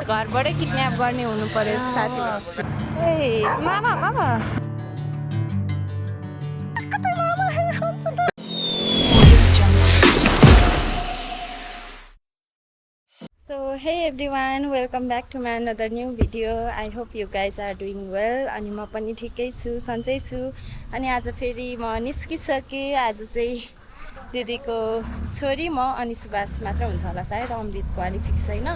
घरबाटै किडन्याप गर्ने हुनु पर्यो साथीभाइ। ए मामा मामा So hey everyone, welcome back to my another new video. I hope you guys are doing well. अनि म पनि ठिकै छु, सन्चै छु। अनि आज फेरि म निस्किसकेँ। आज चाहिँ दिदीको छोरी म अनि सुभाष मात्र हुन्छ होला सायद, अमृतको अलि फिक्स छैन।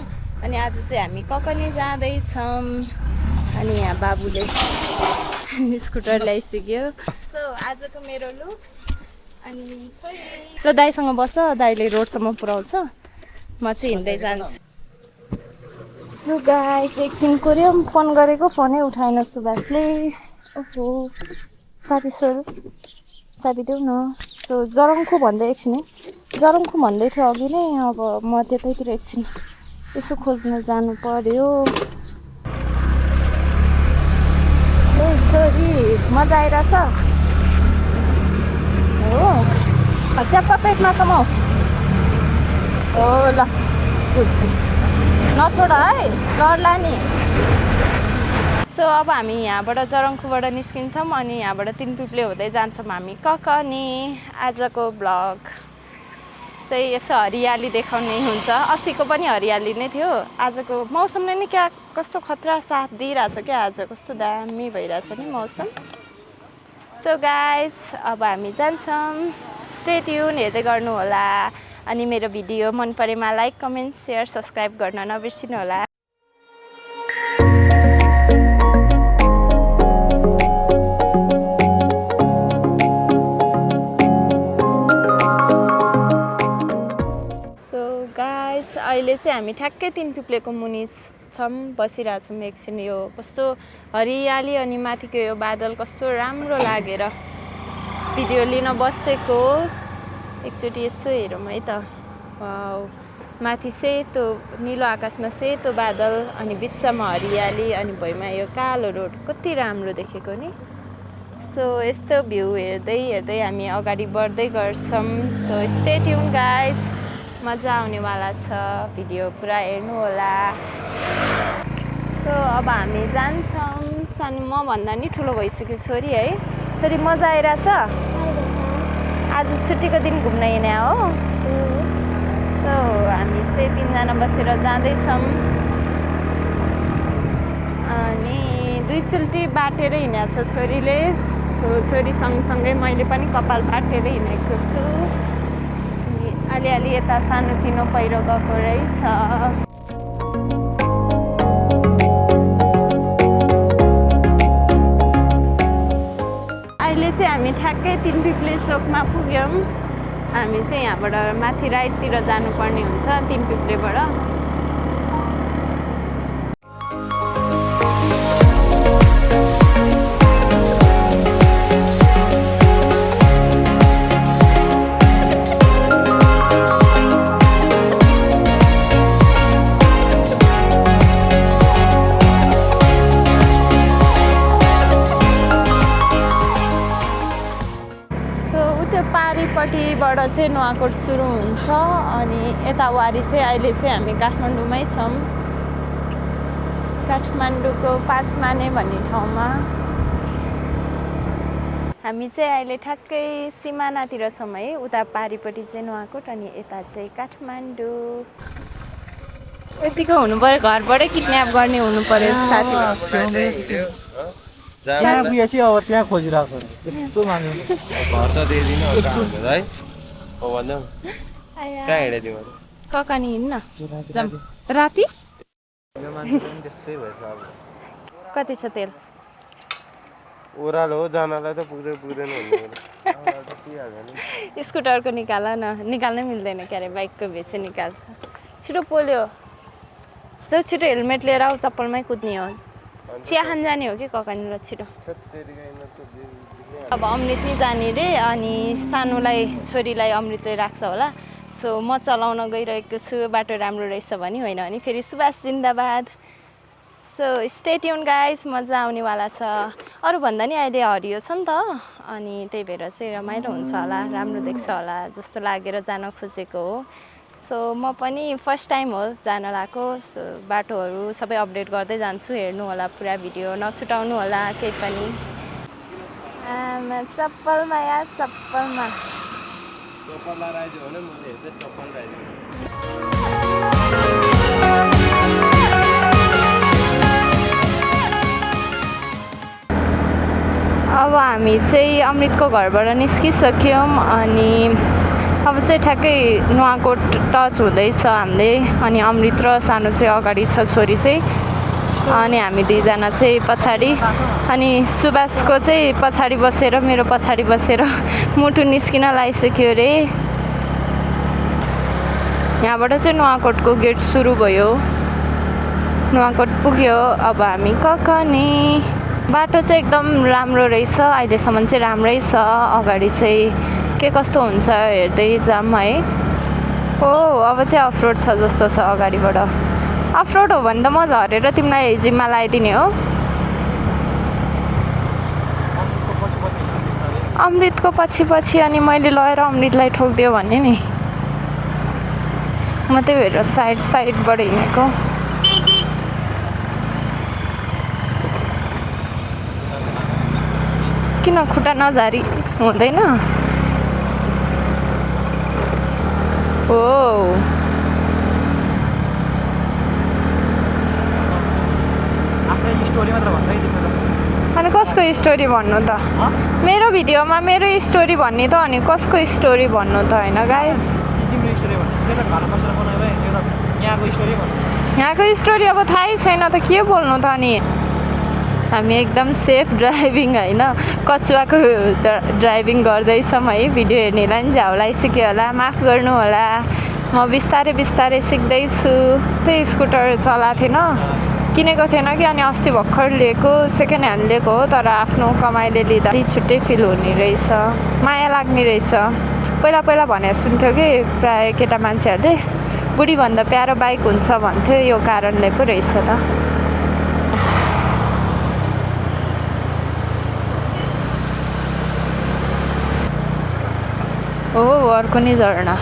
अनि आज चाहिँ हामी ककनी जाँदैछौँ। अनि यहाँ बाबुले स्कुटर ल्याइसक्यो। सो आजको मेरो लुक्स अनि छोरी र दाइसँग बस्छ, दाइले रोडसम्म पुऱ्याउँछ, म चाहिँ हिँड्दै जान्छु। सो गाइस एकछिन कोरियो फोन गरेको, फोनै उठाएन सुभाषले। ओहो चाबी देऊ न। सो जरङखु भन्दै एकछिन जरङखु भन्दै थियो अघि नै। अब म त्यतैतिर एकछिन यसो खोज्न जानु पर्यो। ए छोरी मजा आइरहेछ हो, च्याप्पा पेटमा कमाऊ हो। ल नछोड है, डरला नि। सो अब हामी यहाँबाट जरङखुबाट निस्किन्छौँ अनि यहाँबाट तिनपिप्ले हुँदै जान्छौँ हामी ककनी। आजको ब्लग चाहिँ यसो हरियाली देखाउने हुन्छ। अस्तिको पनि हरियाली नै थियो। आजको मौसमले नि क्या कस्तो खतरा साथ दिइरहेछ क्या, आज कस्तो दामी भइरहेछ नि मौसम। सो गाइस अब हामी जान्छौँ, स्टे ट्युन हेर्दै गर्नु होला। अनि मेरो भिडियो मन परेमा लाइक कमेन्ट सेयर सब्सक्राइब गर्न नबिर्सिनु होला। सो गाइस अहिले चाहिँ हामी ठ्याक्कै तिनपिप्लेको मुनि छौँ, बसिरहेछौँ एकछिन। यो कस्तो हरियाली अनि माथिको यो बादल कस्तो राम्रो लागेर भिडियो लिन बसेको। एकचोटि यसो हेरौँ है त। वाउ, माथि सेतो निलो आकाशमा सेतो बादल अनि बिचमा हरियाली अनि भुइँमा यो कालो रोड, कति राम्रो देखेको नि। सो यस्तो भ्यू हेर्दै हेर्दै हामी अगाडि बढ्दै गर्छौँ। सो स्टे ट्युन गाइस, मजा आउनेवाला छ, भिडियो पुरा हेर्नु होला। सो अब हामी जान्छौँ। सानो म भन्दा नि ठुलो भइसक्यो छोरी है। छोरी मजा आइरहेछ, आज छुट्टीको दिन घुम्न हिँड्या हो। सो हामी चाहिँ तिनजना बसेर जाँदैछौँ अनि दुईचोटि बाटेर हिँडेको छ छोरीले। सो छोरी सँगसँगै मैले पनि कपाल बाटेर हिँडेको छु। अनि अलिअलि यता सानोतिनो पहिरो गएको रहेछ। अहिले चाहिँ हामी ठ्याक्कै तिनपिप्ले चोकमा पुग्यौँ। हामी चाहिँ यहाँबाट माथि राइटतिर जानुपर्ने हुन्छ तिनपिप्लेबाट। पारिपट्टिबाट चाहिँ नुवाकोट सुरु हुन्छ अनि यतावारी चाहिँ अहिले चाहिँ हामी काठमाडौँमै छौँ। काठमाडौँको 5 माने भन्ने ठाउँमा हामी चाहिँ अहिले ठ्याक्कै सिमानातिर छौँ है। उता पारिपट्टि चाहिँ नुवाकोट अनि यता चाहिँ काठमाडौँ। यतिको हुनु पर्यो, घरबाटै किडन्याप गर्ने हुनु पर्यो साथीभाइ। त्यहाँ पुगेपछि अब त्यहाँ खोजिरहेको छ यस्तो मान्छे। घर त दिदिन है हो भन्दा कहाँ हिँडेदिउ ककनी हिँड्न जाम राति। यो मान्छे पनि त्यस्तै भएछ। अब कति छ तेल? ओह्रालो हो, जानलाई त पुग्दैन भन्ने त पिहाल्छ नि। स्कुटरको निकाल न, निकाल्नै मिल्दैन क्या अरे, बाइकको भेचे निकाल्छ। छिटो पोल्यो जाऊ, छिटो हेलमेट लिएर आऊ, चप्पलमै कुद्ने हो। चिया खान जाने हो कि ककनी र छिटो। अब अमृत नि जाने रे अनि सानोलाई छोरीलाई अमृतले राख्छ होला। सो म चलाउन गइरहेको छु, बाटो राम्रो रहेछ भने, होइन भने फेरि सुभाष जिन्दाबाद। सो स्टे ट्युन गाइस, मजा आउनेवाला छ। अरू भन्दा नि अहिले हरियो छ नि त, अनि त्यही भएर चाहिँ रमाइलो हुन्छ होला, राम्रो देख्छ होला जस्तो लागेर जान खोजेको हो। सो म पनि फर्स्ट टाइम हो जान लागेको सो बाटोहरू सबै अपडेट गर्दै जान्छु हेर्नु होला पुरा भिडियो नछुटाउनु होला केही पनि चप्पलमा यार चप्पलमा चप्पल लगाइदियो भने मैले हेर्दै चप्पल लगाइदिएँ अब हामी चाहिँ अमृतको घरबाट निस्किसक्यौँ अनि अब चाहिँ ठ्याक्कै नुवाकोट टच हुँदैछ हामीले अनि अमृत र सानो चाहिँ अगाडि छ छोरी चाहिँ अनि हामी दुईजना चाहिँ पछाडि अनि सुभाषको चाहिँ पछाडि बसेर मेरो पछाडि बसेर मुटु निस्किन लागिसक्यो अरे यहाँबाट चाहिँ नुवाकोटको गेट सुरु भयो नुवाकोट पुग्यो अब हामी ककनी बाटो चाहिँ एकदम राम्रो रहेछ अहिलेसम्म चाहिँ राम्रै छ अगाडि चाहिँ के कस्तो हुन्छ हेर्दै जाऊँ है हो अब चाहिँ अफरोड छ जस्तो छ अगाडिबाट अफरोड हो भने त म झरेर तिमीलाई जिम्मा लगाइदिने हो अमृतको पछि पछि अनि मैले लगेर अमृतलाई ठोकिदियो भन्ने नि म त्यही भएर साइडबाट हिँडेको किन खुट्टा नझारी हुँदैन हो अनि कसको स्टोरी भन्नु त मेरो भिडियोमा मेरो स्टोरी भन्ने त अनि कसको स्टोरी भन्नु त होइन गाइस यहाँको स्टोरी अब थाहै छैन त के बोल्नु त अनि हामी एकदम सेफ ड्राइभिङ होइन कचुवाको ड्राइभिङ गर्दैछौँ है भिडियो हेर्नेलाई पनि झ्याउ लगाइसक्यो होला माफ गर्नु होला म बिस्तारै बिस्तारै सिक्दैछु त्यही स्कुटर चलाएको थिएन किनेको थिएन कि अनि अस्ति भर्खर लिएको सेकेन्ड ह्यान्ड लिएको हो तर आफ्नो कमाइले लिँदा छुट्टै फिल हुने रहेछ माया लाग्ने रहेछ पहिला पहिला भने सुन्थ्यो कि प्रायः केटा मान्छेहरूले बुढीभन्दा प्यारो बाइक हुन्छ भन्थ्यो यो कारणले पो रहेछ त हो अर्को नि झरना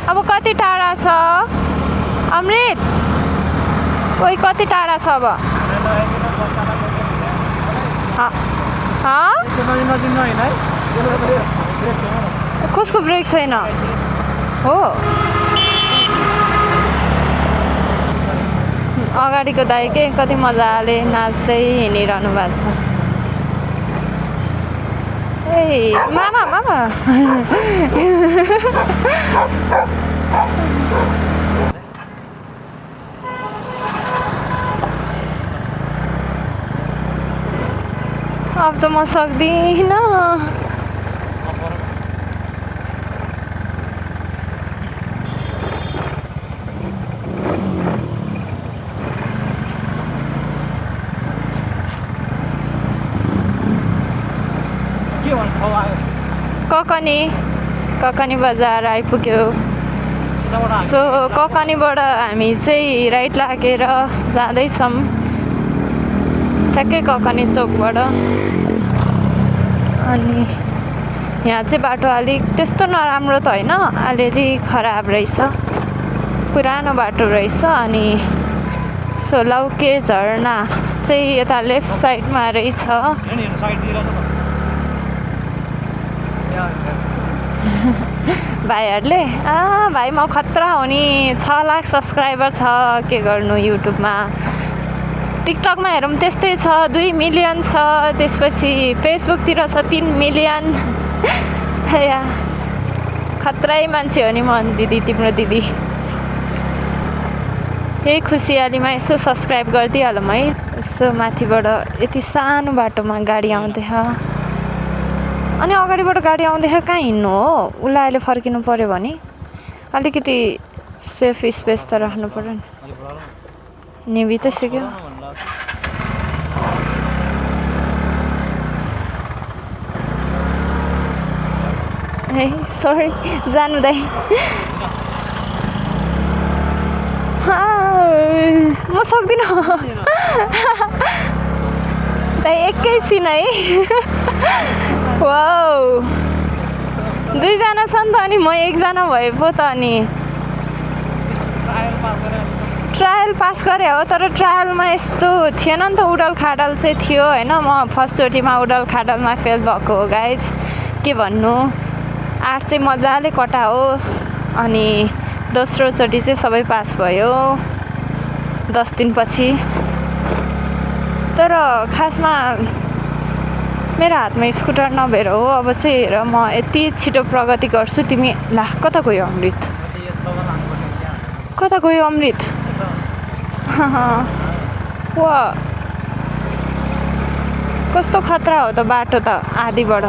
अब कति टाढा छ अमृत ओइ कति टाढा छ अब कसको ब्रेक छैन हो अगाडिको दाइ के कति मजाले नाच्दै हिँडिरहनु भएको छ ए मामा मामा अब त म सक्दिनँ ककनी बजार आइपुग्यो सो ककनीबाट हामी चाहिँ राइट लागेर जाँदैछौँ ठ्याक्कै ककनी चोकबाट अनि यहाँ चाहिँ बाटो अलिक त्यस्तो नराम्रो त होइन अलिअलि खराब रहेछ पुरानो बाटो रहेछ अनि सोलाउके झरना चाहिँ यता लेफ्ट साइडमा रहेछ भाइहरूले भाइ म खतरा हो नि 6 लाख सब्सक्राइबर छ के गर्नु युट्युबमा टिकटकमा हेरौँ त्यस्तै छ 2 मिलियन छ त्यसपछि फेसबुकतिर छ 3 मिलियन या खतरै मान्छे हो नि म दिदी तिम्रो दिदी यही खुसियालीमा यसो सब्सक्राइब गरिदिइहालौँ है यसो माथिबाट यति सानो बाटोमा गाडी आउँदैछ अनि अगाडिबाट गाडी आउँदैछ कहाँ हिँड्नु हो उसलाई अहिले फर्किनु पऱ्यो भने अलिकति सेफ स्पेस त राख्नु पऱ्यो नि निभी त सिक्यो ए सरी जानु दाइ म सक्दिनँ दाइ एकैछिन है वाउ दुईजना छ नि त अनि म एकजना भए पो त अनि ट्रायल पास गरेँ हो तर ट्रायलमा यस्तो थिएन नि त उडल खाडल चाहिँ थियो होइन म फर्स्टचोटिमा उडल खाडलमा फेल भएको हो गाइज के भन्नु आर्ट चाहिँ मजाले कटा हो अनि दोस्रोचोटि चाहिँ सबै पास भयो 10 दिनपछि तर खासमा मेरो हातमा स्कुटर नभएर हो अब चाहिँ हेर म यति छिटो प्रगति गर्छु तिमी ला कता गयो अमृत कता गयो अमृत वा कस्तो खतरा हो त बाटो त आधीबाट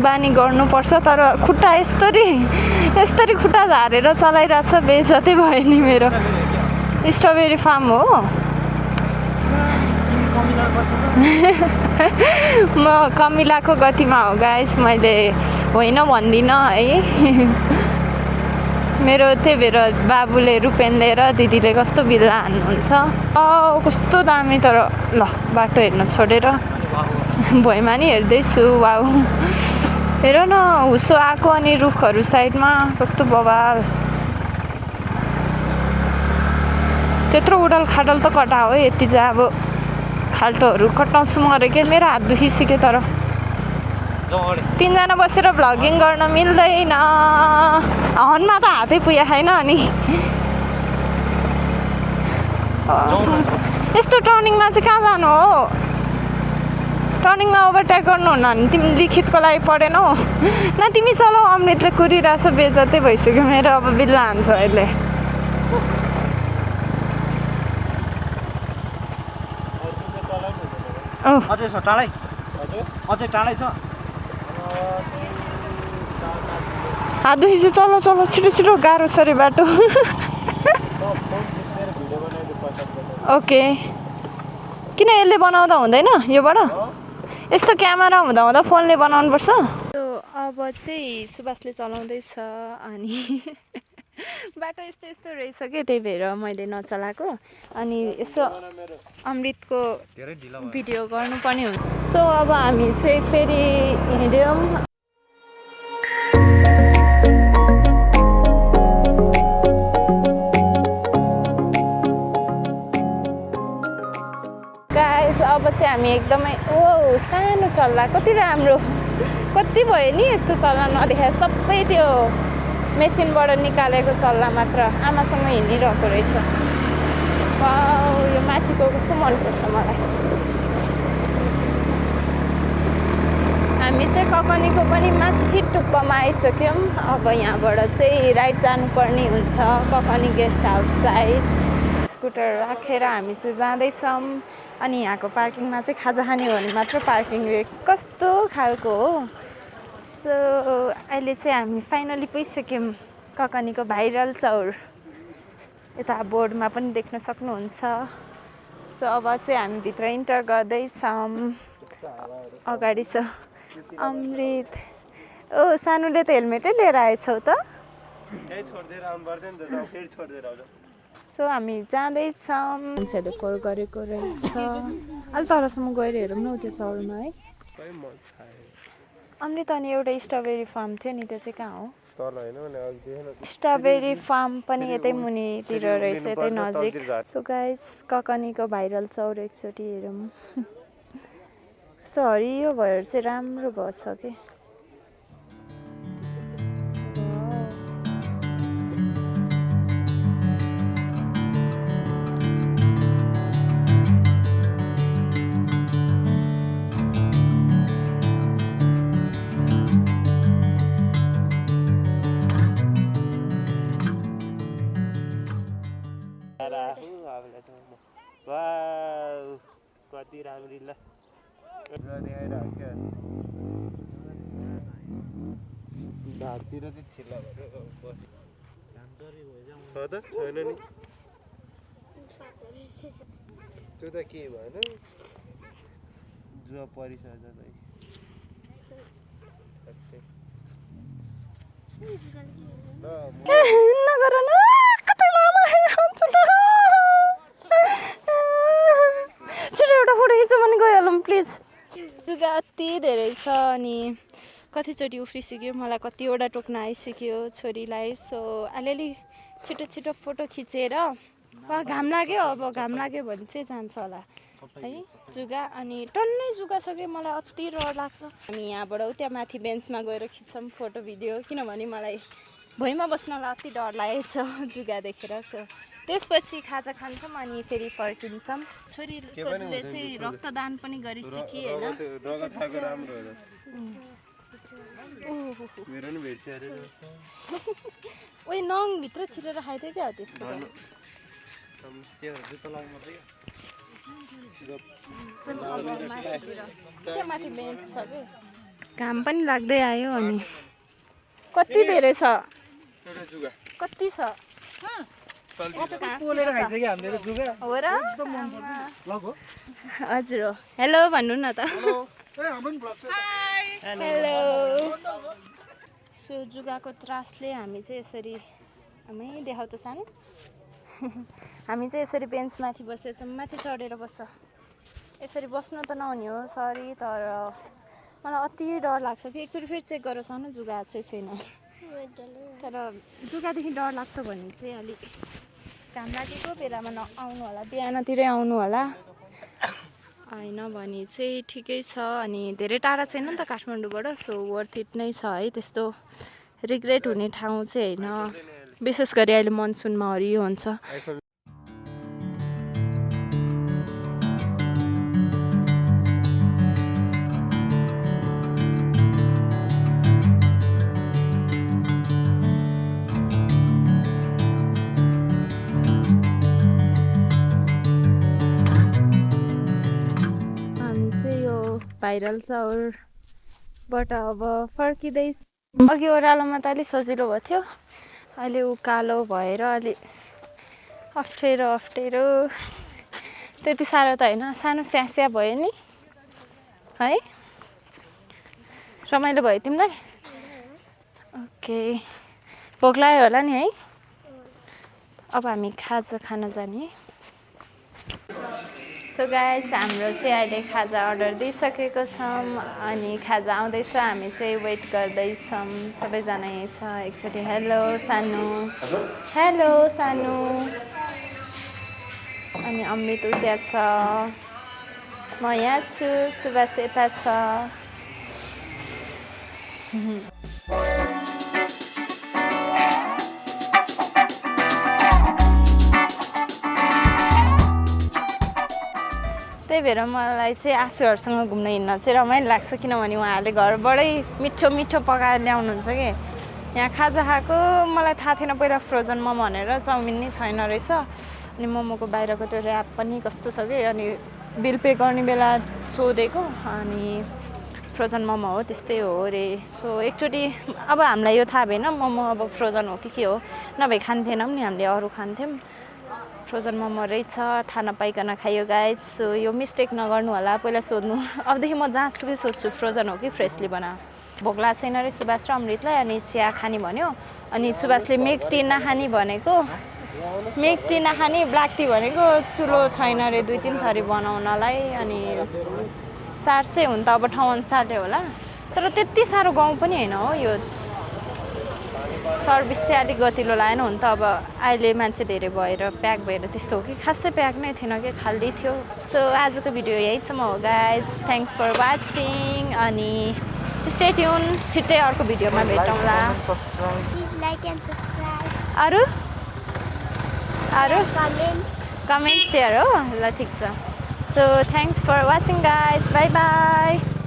बानी गर्नुपर्छ तर खुट्टा यस्तरी खुट्टा झारेर चलाइरहेछ बेइज्जतै भयो नि मेरो स्ट्रबेरी फार्म हो म कमिलाको गतिमा हो गाइस मैले होइन भन्दिनँ है मेरो त्यही भएर बाबुले रुपेन लिएर दिदीले कस्तो बिल्ला हान्नुहुन्छ कस्तो दामी तर ल बाटो हेर्न छोडेर भुइँमा नि हेर्दैछु वाउ हेर न हुसो आएको अनि रुखहरू साइडमा कस्तो बवाल त्यत्रो उडल खाडल त कटा हो यति चाहिँ अब खाल्टोहरू कटाउँछु म अरे के मेरो हात दुखिसक्यो तर 3 जना बसेर भ्लगिङ गर्न मिल्दैन हनमा त हातै पुगे छैन अनि यस्तो टर्निङमा चाहिँ कहाँ जानु हो टर्निङमा ओभरटेक गर्नुहुन्न भने तिमी लिखितको लागि पढेनौ न तिमी चलाऊ अमृतले कुरिरहेछ बेइज्जतै भइसक्यो मेरो अब बिल्ला हान्छ अहिले अझै छ टाढै अझै टाढै छ हात दुखिसक्यो चलो चलो छिटो छिटो गाह्रो छ रे बाटो ओके किन यसले बनाउँदा हुँदैन योबाट यस्तो क्यामेरा हुँदा हुँदा फोनले बनाउनुपर्छ अब चाहिँ सुभाषले चलाउँदैछ अनि बाटो यस्तो रहेछ कि त्यही भएर मैले नचलाएको अनि यसो अमृतको भिडियो गर्नुपर्ने हुन्छ सो अब हामी चाहिँ फेरि हिँड्यौँ गाइस अब चाहिँ हामी एकदमै सानो चल्ला कति राम्रो कति भयो नि यस्तो चल्ला नदेखाए सबै त्यो मेसिनबाट निकालेको चल्ला मात्र आमासँग हिँडिरहेको रहेछ वाउ यो माथिको कस्तो मनपर्छ मलाई हामी चाहिँ ककनीको पनि माथि टुप्पामा आइसक्यौँ अब यहाँबाट चाहिँ राइट जानुपर्ने हुन्छ Kakani guest house side scooter राखेर हामी चाहिँ जाँदैछौँ अनि यहाँको पार्किङमा चाहिँ खाजा खाने हो भने मात्र पार्किङ रेट कस्तो खालको हो सो अहिले चाहिँ हामी फाइनली पुगिसक्यौँ ककनीको भाइरल चौर यता बोर्डमा पनि देख्न सक्नुहुन्छ सो अब चाहिँ हामी भित्र इन्टर गर्दैछौँ अगाडि छ अमृत सानुले त हेलमेटै लिएर आएछौ त सो हामी जाँदैछौँ मान्छेहरूले कल गरेको रहेछ अलि तलसम्म गएर हेरौँ न त्यो चौरमा है अमृत अनि एउटा स्ट्रबेरी फार्म थियो नि त्यो चाहिँ कहाँ हो स्ट्रबेरी फार्म पनि यतै मुनितिर रहेछ यतै नजिक सो गाइस ककनीको भाइरल चौर एकचोटि हेरौँ सो हरियो भएर चाहिँ राम्रो भएछ कि कति राम्री ल ढाडतिर चाहिँ छिल्ला छ त छैन नि त्यो त के भएन जुवा परिसकेछ नगर न कतै लामा छिटो एउटा फोटो खिच्नु पनि गइहालौँ प्लिज जग्गा अति धेरै छ अनि कतिचोटि उफ्रिसक्यो मलाई कतिवटा टोक्न आइसक्यो छोरीलाई सो अलिअलि छिटो छिटो फोटो खिचेर घाम लाग्यो अब घाम लाग्यो भने चाहिँ जान्छ होला है जुगा अनि टन्नै जुगा छ कि मलाई अति डर लाग्छ हामी यहाँबाट त्यहाँ माथि बेन्चमा गएर खिच्छौँ फोटो भिडियो किनभने मलाई भुइँमा बस्नलाई अति डर लागेको छ जुगा देखेर सो त्यसपछि खाजा खान्छौँ अनि फेरि फर्किन्छौँ छोरीले चाहिँ रक्तदान पनि गरिसके होइन नङभित्र छिरेर खाइदियो क्या हो त्यसको माथि बेन्च छ कि घाम पनि लाग्दै आयो अनि कति धेरै छ कति छ हजुर हेलो भन्नु न त हेलो सो जुगाको त्रासले हामी चाहिँ यसरी हामी देखाउ त सानो हामी चाहिँ यसरी बेन्चमाथि बसेछौँ माथि चढेर बस्छ यसरी बस्न त नहुने हो सरी तर मलाई अति डर लाग्छ कि एकचोटि फेरि चेक गरेर सानो जुगा छैन तर जुगादेखि डर लाग्छ भने चाहिँ अलिक घाम लागेको बेलामा नआउनु होला बिहानतिरै आउनु होला होइन भने चाहिँ ठिकै छ अनि धेरै टाढा छैन नि त काठमाडौँबाट सो वर्थ इट नै छ है त्यस्तो रिग्रेट हुने ठाउँ चाहिँ होइन विशेष गरी अहिले मनसुनमा हरियो हुन्छ भाइरल सहरबाट अब फर्किँदै अघि ओह्रालोमा त अलिक सजिलो भयो थियो अहिले उकालो भएर अलिक अप्ठ्यारो त्यति साह्रो त होइन सानो स्यास्या भयो नि है रमाइलो भयो तिमीलाई ओके भोक लाग्यो होला नि है अब हामी खाजा खान जाने सो गाइस हाम्रो चाहिँ अहिले खाजा अर्डर दिइसकेको छौँ अनि खाजा आउँदैछ हामी चाहिँ वेट गर्दैछौँ सबैजना यहीँ छ एकचोटि हेलो सानु अनि अमृत उता छ म यहाँ छु सुभाष यता छ त्यही भएर मलाई चाहिँ आशुहरूसँग घुम्न हिँड्न चाहिँ रमाइलो लाग्छ किनभने उहाँहरूले घरबाटै मिठो पकाएर ल्याउनुहुन्छ कि यहाँ खाजा खाएको मलाई थाहा थिएन पहिला फ्रोजन मोमो भनेर चाउमिन नै छैन रहेछ अनि मोमोको बाहिरको त्यो ऱ्याप पनि कस्तो छ कि अनि बिल पे गर्ने बेला सोधेको अनि फ्रोजन मोमो हो त्यस्तै हो अरे सो एकचोटि अब हामीलाई यो थाहा भएन मोमो अब फ्रोजन हो कि के हो नभए खान्थेनौँ नि हामीले अरू खान्थ्यौँ फ्रोजन मोमो रहेछ थाहा नपाइकन खायो गाइज सो यो मिस्टेक नगर्नु होला पहिला सोध्नु अबदेखि म जहाँसुकै सोध्छु फ्रोजन हो कि फ्रेसली बना भोक लाग्छ छैन अरे सुभाष र अमृतलाई अनि चिया खाने भन्यो अनि सुभाषले मिल्क टी नखाने भनेको मिल्क टी नखाने ब्ल्याक टी भनेको चुलो छैन अरे 2-3 थरी बनाउनलाई अनि चार्ज चाहिँ हुन त अब ठाउँ अनुसारले होला तर त्यति साह्रो गाउँ पनि होइन हो यो सर्भिस चाहिँ अलिक गतिलो लागेन हुन त अब अहिले मान्छे धेरै भएर प्याक भएर त्यस्तो हो कि खासै प्याक नै थिएन कि खाली थियो सो आजको भिडियो यहीसम्म हो गाइज थ्याङ्क्स फर वाचिङ अनि स्टे ट्युन छिट्टै अर्को भिडियोमा भेटौँला अरू कमेन्ट सेयर हो ल ठिक छ so thanks for watching guys bye by